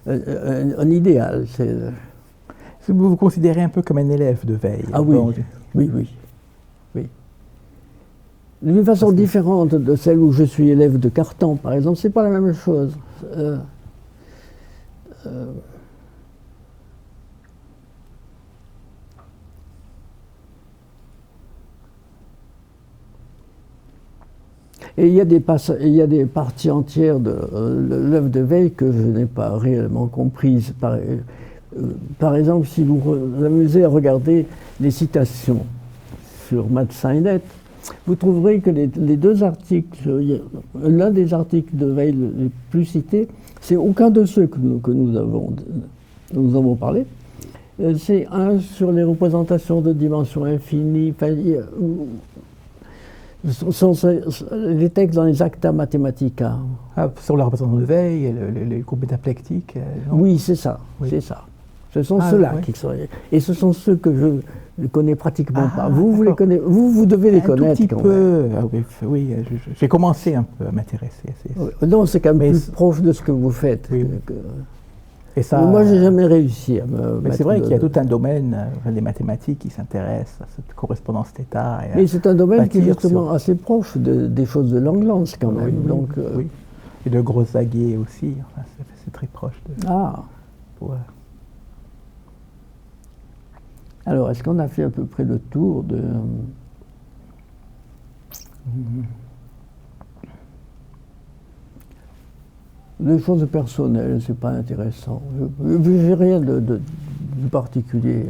un idéal. Est-ce que vous vous considérez un peu comme un élève de Veil? Ah oui, oui. D'une façon différente de celle où je suis élève de Cartan, par exemple, c'est pas la même chose. Et il y a des parties entières de l'œuvre de Veil que je n'ai pas réellement comprises. Par exemple, si vous vous amusez à regarder les citations sur Matt Seinet, vous trouverez que les deux articles, l'un des articles de Veil les plus cités, c'est aucun de ceux que nous avons parlé. C'est un sur les représentations de dimension infinie. Sont les textes dans les Acta Mathematica. Ah, sur la représentation de Veil, les courbes aplectiques. Oui, c'est ça, c'est ça. Ce sont ceux-là qui sont. Et ce sont ceux que je ne connais pratiquement pas. Vous les connaissez, vous devez les connaître. Un tout petit peu. Ah, oui, j'ai commencé un peu à m'intéresser à ces. Non, c'est quand même plus proche de ce que vous faites. Oui. Et ça, moi, j'ai jamais réussi à me. Mais c'est vrai qu'il y a tout un domaine, les mathématiques, qui s'intéressent à cette correspondance θ. Mais c'est un domaine qui est justement assez proche des choses de Langlands quand même. Oui, donc, oui. Et de Grosz-Zagier aussi. Enfin, c'est très proche de. Ah. Ouais. Alors, est-ce qu'on a fait à peu près le tour de. Les choses personnelles, c'est pas intéressant. J'ai rien de particulier.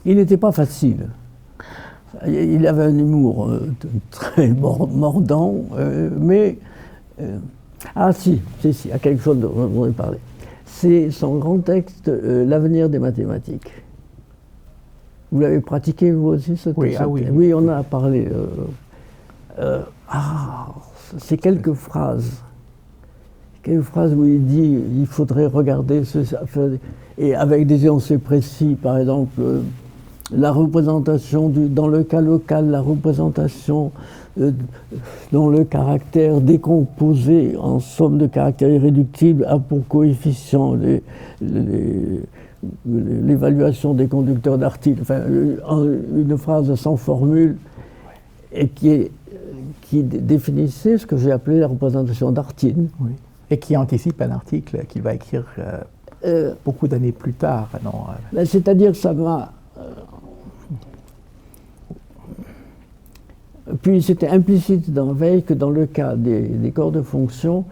Il n'était pas facile. Il avait un humour très mordant, mais. Ah si, il y a quelque chose dont on a parlé. C'est son grand texte, L'avenir des mathématiques. Vous l'avez pratiqué vous aussi, ce texte? Oui, on en a parlé. C'est quelques phrases où il dit il faudrait regarder et avec des énoncés précis, par exemple la représentation dans le cas local, la représentation dont le caractère décomposé en somme de caractères irréductibles a pour coefficient l'évaluation des conducteurs d'Artin, enfin une phrase sans formule et qui définissait ce que j'ai appelé la représentation d'Artin. Oui. Et qui anticipe un article qu'il va écrire beaucoup d'années plus tard. C'est-à-dire que ça m'a... Puis c'était implicite dans Veil que dans le cas des corps de fonction,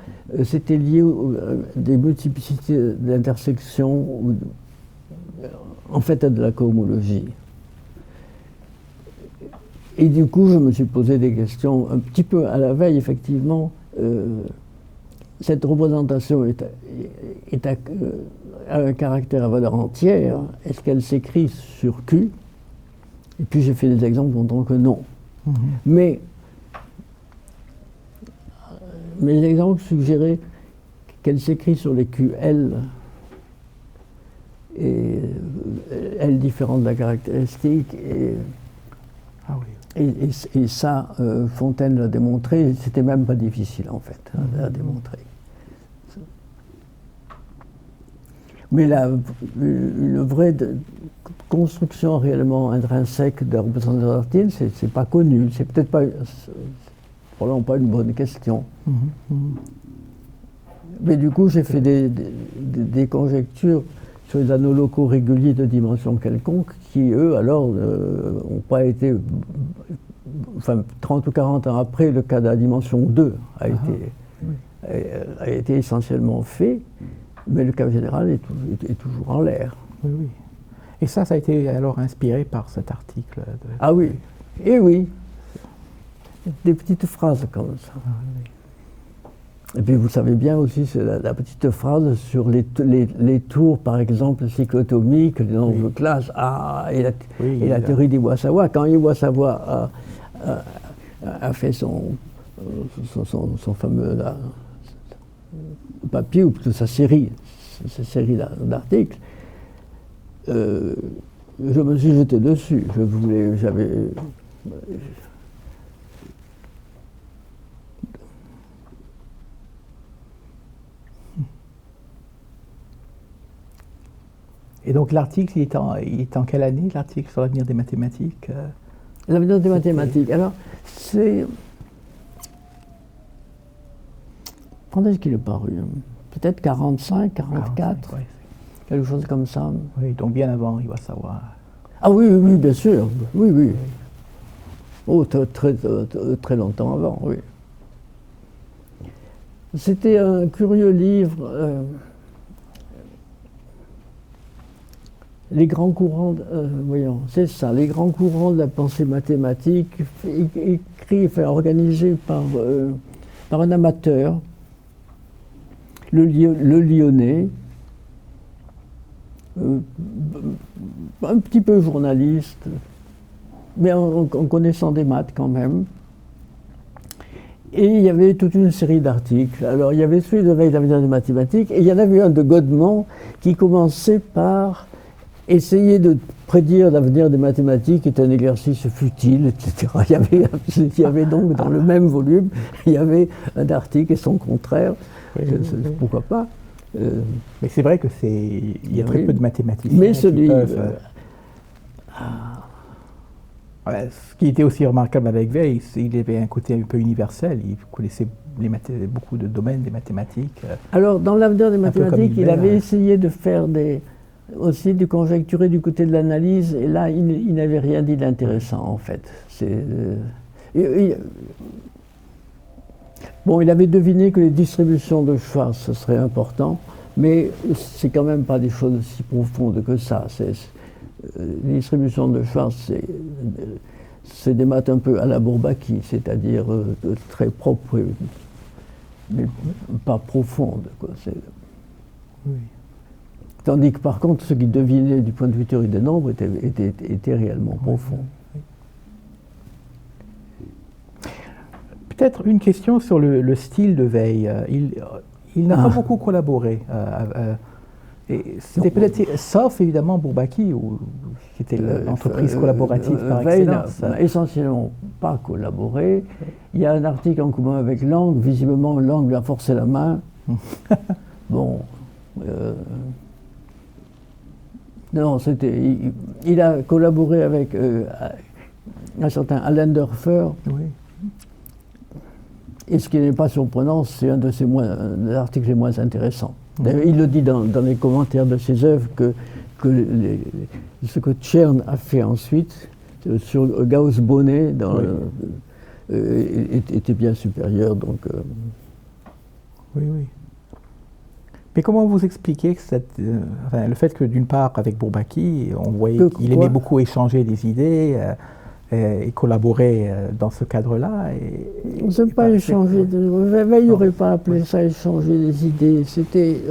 c'était lié à des multiplicités d'intersections, en fait à de la cohomologie. Et du coup, je me suis posé des questions un petit peu à la veille, effectivement. Cette représentation a un caractère à valeur entière. Est-ce qu'elle s'écrit sur Q? Et puis j'ai fait des exemples montrant que non. Mais mes exemples suggéraient qu'elle s'écrit sur les QL et L différentes de la caractéristique. Et ça, Fontaine l'a démontré, c'était même pas difficile en fait à démontrer. Mais une vraie construction réellement intrinsèque de la représentation d'Artin, c'est pas connu, c'est peut-être pas, probablement pas une bonne question. Mais du coup, j'ai fait des conjectures sur les anneaux locaux réguliers de dimension quelconque, qui, eux, alors, n'ont pas été... Enfin, 30 ou 40 ans après, le cas de la dimension 2 a été essentiellement fait, mais le cas général est toujours en l'air. Oui, oui. Et ça a été alors inspiré par cet article Ah oui, et oui. Des petites phrases comme ça. Et puis vous savez bien aussi, c'est la petite phrase sur les tours, par exemple, cyclotomiques, les nombres de classe, et la théorie d'Iwasawa. Quand Iwasawa a fait son fameux papier, ou plutôt sa série d'articles, je me suis jeté dessus. Et donc l'article, il est en quelle année, l'article sur l'avenir des mathématiques? L'avenir des mathématiques. Alors, c'est... Quand est-ce qu'il est paru? Peut-être 45, 44, ouais. Quelque chose comme ça. Oui, donc bien avant Iwasawa. Ah oui, oui, bien sûr. Oui, oui. Oh, très longtemps avant, oui. C'était un curieux livre. Les grands courants, voyons, c'est ça, les grands courants de la pensée mathématique, écrit, organisé par un amateur, le Lyonnais, un petit peu journaliste, mais en connaissant des maths quand même. Et il y avait toute une série d'articles. Alors il y avait celui de Veil, l'avenir des mathématiques, et il y en avait un de Godman qui commençait par essayer de prédire l'avenir des mathématiques est un exercice futile, etc. Il y avait donc dans le même volume, il y avait un article et son contraire. Pourquoi pas? Mais c'est vrai que il y a très peu de mathématiciens mais qui peuvent... ce qui était aussi remarquable avec Veil, c'est qu'il avait un côté un peu universel. Il connaissait beaucoup de domaines des mathématiques. Alors, dans l'avenir des mathématiques, il avait essayé de faire aussi du conjecturé du côté de l'analyse, et là, il n'avait rien dit d'intéressant, en fait. Bon, il avait deviné que les distributions de Schwartz, ce serait important, mais c'est quand même pas des choses si profondes que ça. Les distributions de Schwartz, c'est des maths un peu à la Bourbaki, c'est-à-dire très propres, mais pas profondes, quoi. Oui. Tandis que par contre, ce qui devinait du point de vue théorie des nombres était réellement profond. Oui. Peut-être une question sur le style de Veil. Il n'a pas beaucoup collaboré. C'était peut-être, sauf évidemment Bourbaki, qui était l'entreprise collaborative par excellence. Veil n'a essentiellement pas collaboré. Il y a un article en commun avec Lang. Visiblement, Lang lui a forcé la main. Bon. Non, il a collaboré avec un certain Alain Dörfer. Oui. Et ce qui n'est pas surprenant, c'est un des articles les moins intéressants. D'ailleurs, il le dit dans les commentaires de ses œuvres que ce que Tchern a fait ensuite sur Gauss-Bonnet était bien supérieur. Donc, Oui. Mais comment vous expliquez que le fait que d'une part, avec Bourbaki, on voyait qu'il aimait beaucoup échanger des idées et collaborer dans ce cadre-là? On ne sait pas échanger. Veil n'aurait pas appelé ça échanger des idées. C'était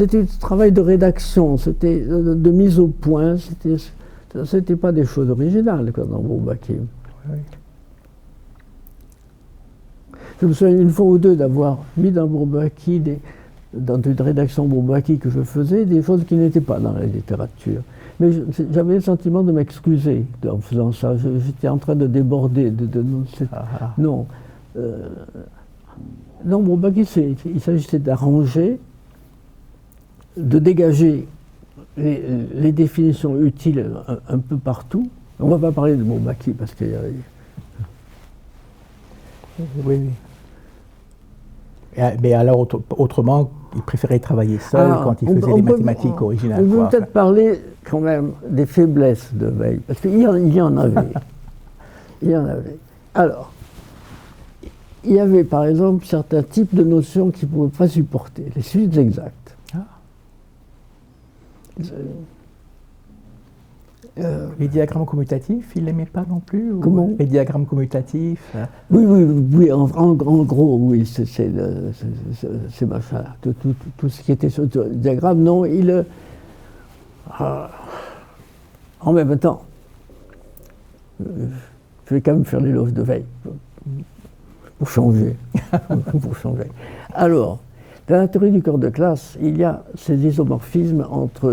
un travail de rédaction, c'était de mise au point. C'était pas des choses originales dans Bourbaki. Oui. Je me souviens une fois ou deux d'avoir mis dans Bourbaki, dans une rédaction Bourbaki que je faisais, des choses qui n'étaient pas dans la littérature. Mais j'avais le sentiment de m'excuser en faisant ça. J'étais en train de déborder. Non. Non, Bourbaki, il s'agissait d'arranger, de dégager les définitions utiles un peu partout. On ne va pas parler de Bourbaki parce qu'il y a... Oui. Mais alors, autrement, il préférait travailler seul quand il faisait des mathématiques originales. On peut peut-être parler quand même des faiblesses de Veil, parce qu'il y en avait. Il y en avait. Alors, il y avait par exemple certains types de notions qu'il ne pouvait pas supporter, les suites exactes. Les diagrammes commutatifs, il n'aimait pas non plus ou... Comment? Les diagrammes commutatifs. Oui, en gros, oui, c'est machin. Tout ce qui était sur le diagramme, non, en même temps, je vais quand même faire l'éloge de Veil, pour changer. Pour changer. Alors, dans la théorie du corps de classe, il y a ces isomorphismes entre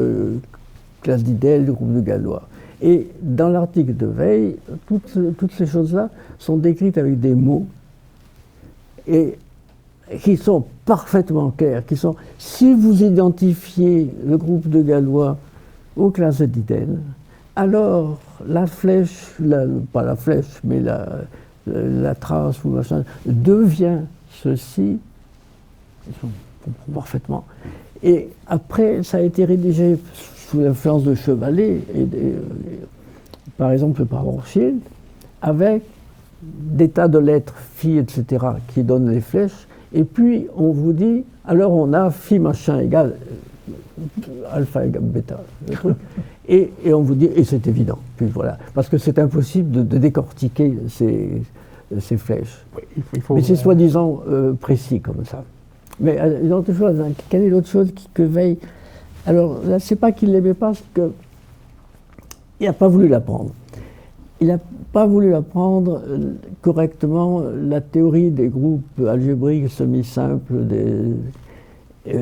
classe d'Idel, le groupe de Galois. Et dans l'article de Veil, toutes ces choses-là sont décrites avec des mots et qui sont parfaitement clairs, qui sont, si vous identifiez le groupe de Galois aux classes d'Idel, alors la flèche, pas la flèche, mais la trace ou machin, devient ceci, ils sont parfaitement. Et après, ça a été rédigé sous l'influence de Chevalet, par exemple par Rothschild, avec des tas de lettres, phi, etc., qui donnent les flèches, et puis on vous dit, alors on a phi machin égale alpha égale bêta, le truc, et on vous dit, et c'est évident, puis voilà, parce que c'est impossible de décortiquer ces flèches. Oui, mais c'est soi-disant précis comme ça. Mais une autre chose, hein, quelle est l'autre chose que Veil... Alors là, c'est pas qu'il l'aimait pas, c'est qu'il n'a pas voulu l'apprendre. Il n'a pas voulu apprendre correctement la théorie des groupes algébriques semi-simples. Et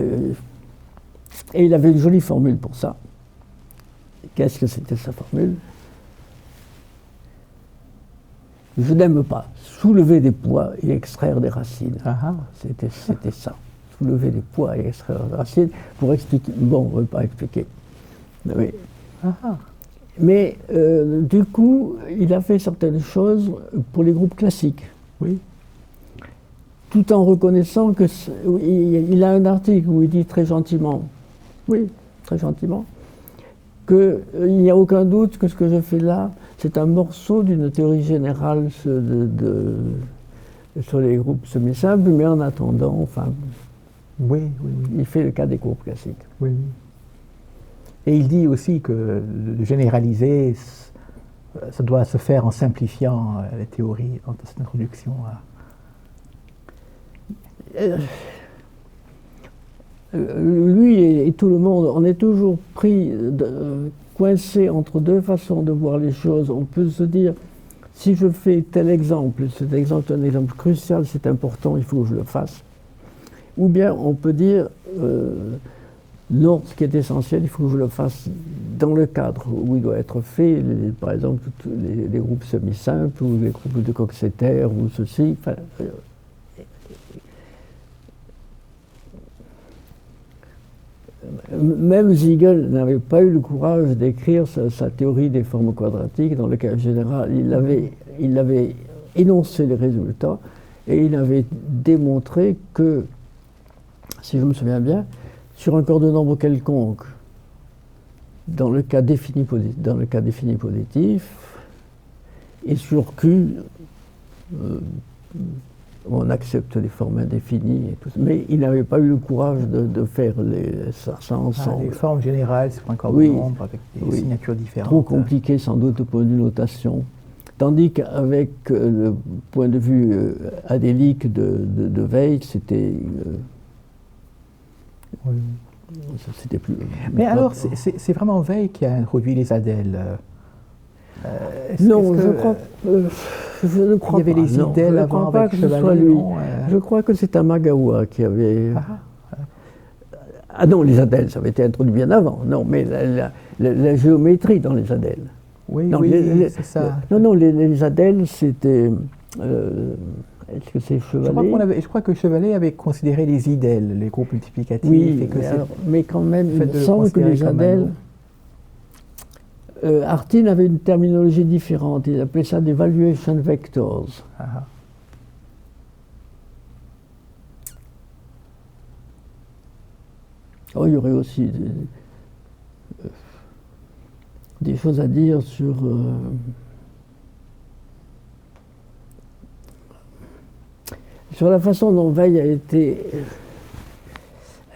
il avait une jolie formule pour ça. Qu'est-ce que c'était sa formule? Je n'aime pas soulever des poids et extraire des racines. C'était ça. Soulever des poids et extraire des racines pour expliquer. Bon, on ne veut pas expliquer. Oui. Mais du coup, il a fait certaines choses pour les groupes classiques. Oui. Tout en reconnaissant que... Il a un article où il dit très gentiment, oui, très gentiment, qu'il n'y a aucun doute que ce que je fais là, c'est un morceau d'une théorie générale sur les groupes semi-simples, mais en attendant, enfin... Oui. Il fait le cas des groupes classiques. Oui. Et il dit aussi que de généraliser, ça doit se faire en simplifiant les théories dans cette introduction. Lui et tout le monde, on est toujours pris, coincé entre deux façons de voir les choses. On peut se dire, si je fais tel exemple, cet exemple est un exemple crucial, c'est important, il faut que je le fasse. Ou bien on peut dire, non, ce qui est essentiel, il faut que je le fasse dans le cadre où il doit être fait, par exemple les groupes semi-simples ou les groupes de Coxeter ou ceci. Enfin, même Siegel n'avait pas eu le courage d'écrire sa théorie des formes quadratiques, dans le cas général, il avait énoncé les résultats et il avait démontré que, si je me souviens bien, sur un corps de nombre quelconque, dans le cas défini positif, et sur Q, on accepte les formes indéfinies, et tout, mais il n'avait pas eu le courage de faire ça ensemble. Les formes générales sur un corps de nombre avec des signatures différentes. Trop compliqué sans doute au point de vue notation. Tandis qu'avec le point de vue adélique de Veil, c'était... C'était plus... Mais alors, c'est vraiment Veil qui a introduit les adèles. Non, je ne crois pas. Il y avait les idèles avant avec Chevalet. Je crois que c'est Amagawa qui avait... Ah non, les adèles, ça avait été introduit bien avant. Non, mais la géométrie dans les adèles. Oui, c'est ça. Non, les adèles, c'était... Est-ce que c'est Chevalet? Je crois que Chevalet avait considéré les idèles, les groupes multiplicatifs. Oui, et que mais quand même, il me semble que les adèles... Artin avait une terminologie différente. Il appelait ça des valuation vectors. Oh, il y aurait aussi des choses à dire sur... sur la façon dont Veil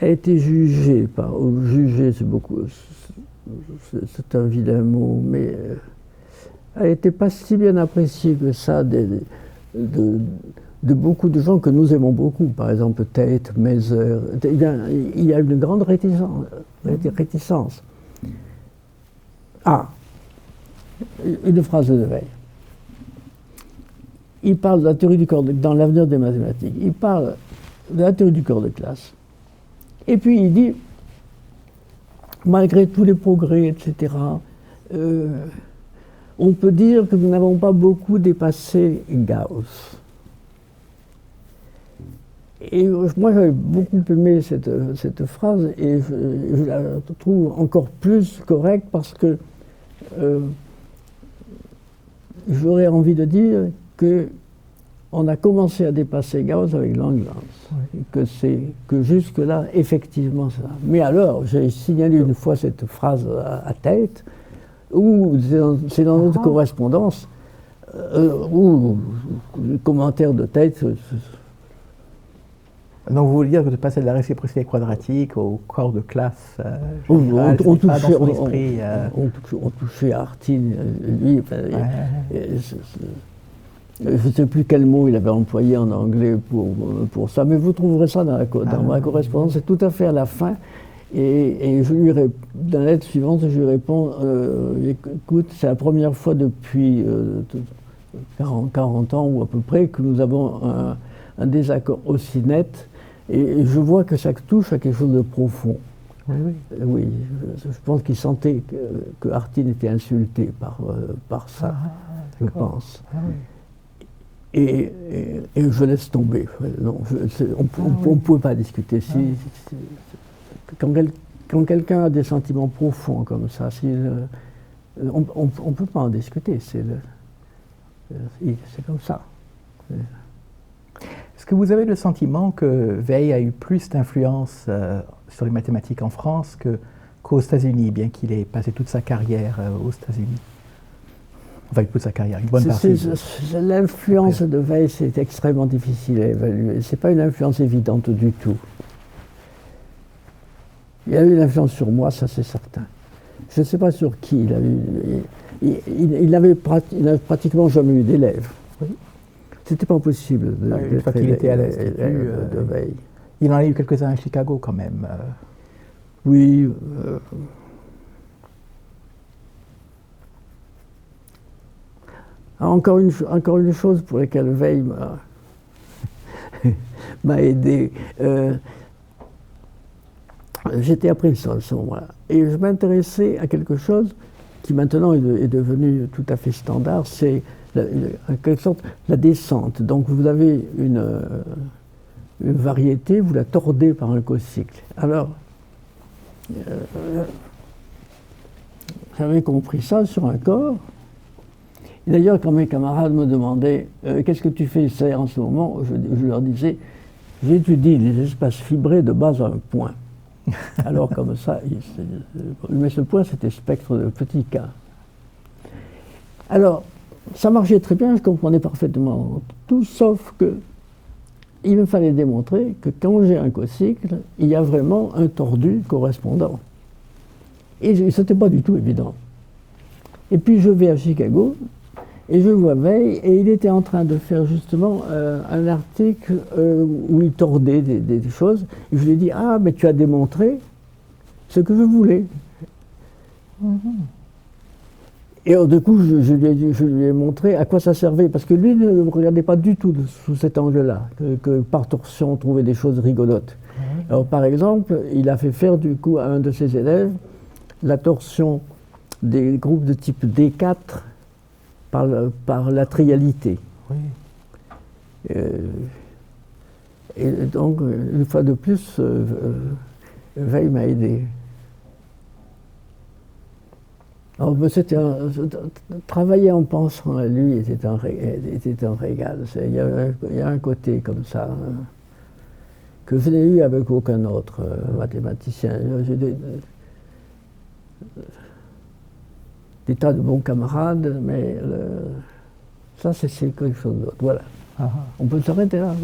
a a été jugé jugé, c'est beaucoup, c'est un vilain mot, mais a été pas si bien apprécié que ça de beaucoup de gens que nous aimons beaucoup, par exemple Tate, Mazer. Il y a une grande réticence. Ah, une phrase de Veil. Il parle de la théorie du corps dans l'avenir des mathématiques. Il parle de la théorie du corps de classe. Et puis il dit, malgré tous les progrès, etc., on peut dire que nous n'avons pas beaucoup dépassé Gauss. Et moi, j'avais beaucoup aimé cette phrase et je la trouve encore plus correcte parce que j'aurais envie de dire qu'on a commencé à dépasser Gauss avec Langlands. Oui. Que jusque-là, effectivement, ça. Mais alors, j'ai signalé une fois cette phrase à Tate, où c'est dans notre correspondance, où le commentaire de Tate. Donc vous voulez dire que de passer de la réciprocité quadratique au corps de classe général, on touchait Artin, lui. Enfin, je ne sais plus quel mot il avait employé en anglais pour ça, mais vous trouverez ça dans ma correspondance, c'est tout à fait à la fin. Et je lui dans la lettre suivante, je lui réponds écoute, c'est la première fois depuis 40 ans ou à peu près que nous avons un désaccord aussi net. Et je vois que ça touche à quelque chose de profond. Oui, je pense qu'il sentait que Artin était insulté par ça, je pense. Et je laisse tomber. Non, on ne pouvait pas discuter. Quand quelqu'un a des sentiments profonds comme ça, on ne peut pas en discuter. C'est comme ça. Est-ce que vous avez le sentiment que Veil a eu plus d'influence sur les mathématiques en France qu'aux États-Unis, bien qu'il ait passé toute sa carrière aux États-Unis? Enfin, toute sa carrière, une bonne partie. L'influence de Veil, c'est extrêmement difficile à évaluer. Ce n'est pas une influence évidente du tout. Il a eu une influence sur moi, ça c'est certain. Je ne sais pas sur qui il a eu. Il n'avait pratiquement jamais eu d'élèves. C'était pas possible une fois qu'il était à l'Institut de Veil. Il en a eu quelques-uns à Chicago quand même. Oui. Encore une chose pour laquelle Veil m'a aidé. J'étais à Princeton à ce moment-là. Et je m'intéressais à quelque chose qui maintenant est devenu tout à fait standard, c'est en quelque sorte la descente. Donc vous avez une variété, vous la tordez par un cocycle. Alors, j'avais compris ça sur un corps. Et d'ailleurs, quand mes camarades me demandaient qu'est-ce que tu fais en ce moment, je leur disais j'étudie les espaces fibrés de base à un point. Alors comme ça, mais ce point c'était spectre de petit k. Alors, ça marchait très bien, je comprenais parfaitement tout, sauf que il me fallait démontrer que quand j'ai un cocycle, il y a vraiment un tordu correspondant. Et ce n'était pas du tout évident. Et puis je vais à Chicago, et je vois Veil, et il était en train de faire justement un article où il tordait des choses. Et je lui ai dit, ah, mais tu as démontré ce que je voulais. Et alors, du coup, je lui ai montré à quoi ça servait, parce que lui ne regardait pas du tout sous cet angle-là, que par torsion on trouvait des choses rigolotes. Alors par exemple, il a fait faire du coup à un de ses élèves la torsion des groupes de type D4 par la trialité. Et donc, une fois de plus, Veil m'a aidé. Alors, travailler en pensant à lui était un régal. Il y a un côté comme ça que je n'ai eu avec aucun autre mathématicien. J'ai des tas de bons camarades, mais ça c'est quelque chose d'autre. Voilà. On peut s'arrêter là.